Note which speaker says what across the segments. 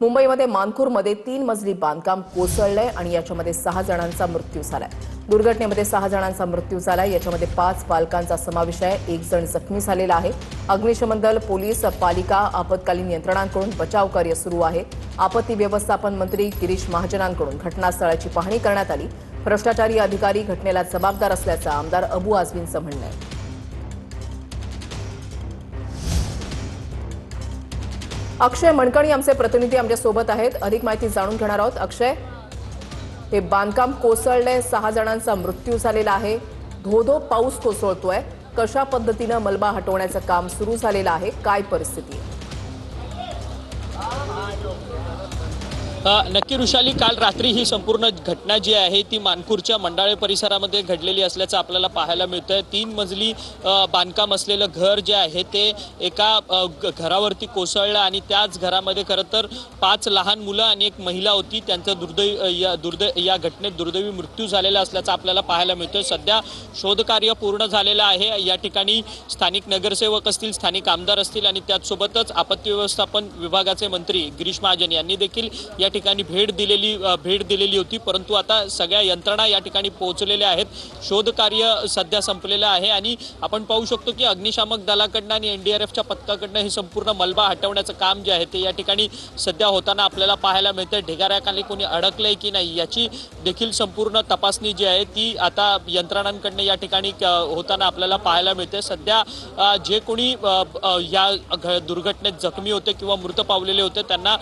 Speaker 1: मुंबईमध्ये मानखुरमध्ये 3 मजली बांधकाम कोसळलंय आणि याच्यामध्ये 6 जणांचा मृत्यू झालाय। दुर्घटनेमध्ये 6 जणांचा मृत्यू झालाय। याच्यामध्ये 5 बालकांचा समावेश आहे। 1 जण जखमी झालेला आहे। अग्निशमन दल, पोलीस, पालिका, आपत्कालीन यंत्रणांकडून बचाव कार्य सुरू आहे। आपत्ती व्यवस्थापन मंत्री गिरीश महाजनांकडून घटनास्थळाची पाहणी करण्यात आली। भ्रष्टाचारी अधिकारी घटनेला जबाबदार असल्याचं आमदार अबू आझमींचं म्हणणं आहे। अक्षय मणकणी आमचे प्रतिनिधी आमच्या सोबत आहेत। अधिक माहिती जाणून घेणार आहोत। अक्षय, हे बांधकाम कोसळले, 6 जणांचा मृत्यू झालेला आहे। धो पाऊस कोसळतोय, कशा पद्धतीने मलबा हटवण्याचं काम सुरू झालेलं आहे, काय परिस्थिती आहे?
Speaker 2: नक्की ऋषाली, काल रात्री ही संपूर्ण घटना जी आहे ती मानखुरच्या मंडाळे परिसरामध्ये घडलेली असल्याचं आपल्याला पाहायला मिळतंय। 3 मजली बांधकाम असलेलं घर जे आहे ते एका घरावरती कोसळलं आणि त्याच घरामध्ये खरं तर 5 लहान मुलं आणि एक महिला होती। त्यांचा या घटनेत दुर्दैवी मृत्यू झालेला असल्याचं आपल्याला पाहायला मिळतंय। सध्या शोधकार्य पूर्ण झालेलं आहे। या ठिकाणी स्थानिक नगरसेवक असतील, स्थानिक आमदार असतील आणि त्याचसोबतच आपत्ती व्यवस्थापन विभागाचे मंत्री गिरीश महाजन यांनी देखील या ठिकाणी भेट दिलेली होती। परंतु आता सगळ्या यंत्रणा या ठिकाणी पोहोचलेल्या आहेत। शोध कार्य सध्या संपलेलं आहे आणि आपण पाहू शकतो की अग्निशामक दलाकडनं आणि एनडीआरएफच्या पथकाकडनं हे संपूर्ण मलबा हटवण्याचं काम जे आहे ते या ठिकाणी सध्या होताना आपल्याला पाहायला मिळतंय। ढिगाऱ्याखाली कोणी अडकलंय की नाही याची देखील संपूर्ण तपासणी जी आहे ती आता यंत्रणांकडनं या ठिकाणी होताना आपल्याला पाहायला मिळते। सध्या जे कोणी या दुर्घटनेत जखमी होते किंवा मृत पावलेले होते त्यांना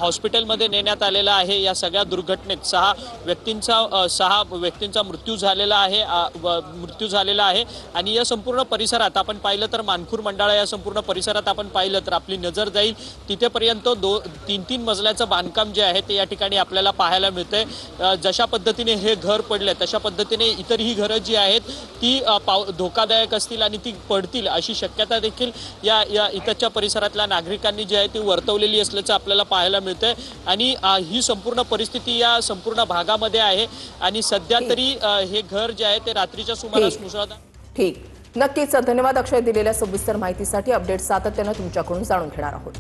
Speaker 2: हॉस्पिटलमध्ये नेण्यात आलेलं आहे। या सगळ्या दुर्घटनेत 6 व्यक्तींचा मृत्यू झालेला आहे आणि या संपूर्ण परिसरात आपण पाहिलं तर मानखुर मंडाळा या संपूर्ण परिसरात आपण पाहिलं तर आपली नजर जाईल तिथेपर्यंत 2-3 मजल्याचं बांधकाम जे आहे ते या ठिकाणी आपल्याला पाहायला मिळतंय। जशा पद्धतीने हे घर पडले तशा पद्धतीने इतरही घरं जी आहेत ती धोकादायक असतील आणि ती पडतील अशी शक्यता देखील या इथच्या परिसरातल्या नागरिकांनी जी आहे ती वर्तवलेली असल्याचं आपल्याला पाहायला मिळतंय। आणि ही संपूर्ण परिस्थिती या संपूर्ण भागामध्ये आहे आणि सध्या तरी हे घर जे आहे ते रात्रीच्या सुमारास मुसळधार।
Speaker 1: ठीक, नक्कीच धन्यवाद अक्षय दिलेल्या सविस्तर माहितीसाठी। अपडेट सातत्याने तुमच्याकडून जाणून घेणार आहोत।